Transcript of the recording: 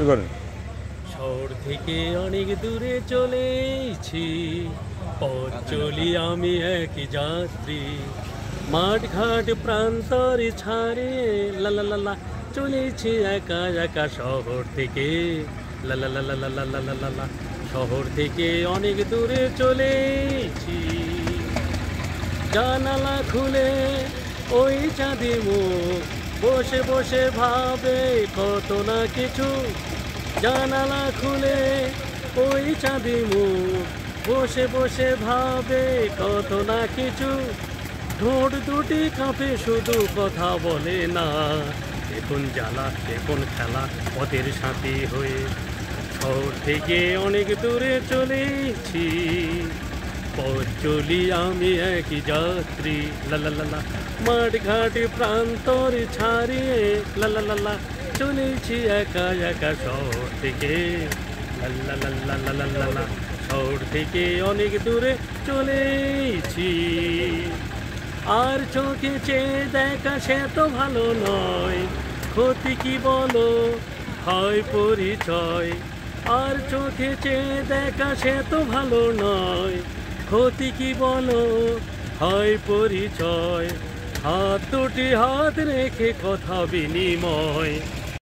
করেন। শহর থেকে অনেক দূরে চলেছি, পথ চলি আমি এক যাত্রী। মাঠ ঘাট প্রান্তর ছাড়ে লা লা লা লা চলেছি একা একা শহর থেকে। লা লা লা লা লা লা লা লা লা লা। শহর থেকে অনেক দূরে চলেছি। জানালা খুলে ওই চাঁদি মুখ বসে বসে ভাবে কত না কিছু। জানালা খুলে ওই চাঁদি মুখ বসে বসে ভাবে কত না কিছু। ঠোঁট দুটি কাঁপে শুধু কথা বলে না। দেখুন জ্বালা দেখুন খেলা পথের সাথী হয়ে। শহর থেকে অনেক দূরে চলেছি, পথ চলি আমি এক যাত্রী। লা লা লা লা। মাঠ ঘাট প্রান্তর ছাড়িয়ে লা লা লা লা চলেছি একা একা শহর থেকে। লা লা লা লা লা লা লা লা। শহর থেকে অনেক দূরে চলেছি। আর চোখে চেয়ে দেখা সে তো ভালো নয়, ক্ষতি কি বলো হয় পরিচয়। আর চোখে চেয়ে দেখা সে তো ভালো নয়, ক্ষতি কি বলো হয় পরিচয়। হাত দুটি হাত রেখে কথা বিনিময়।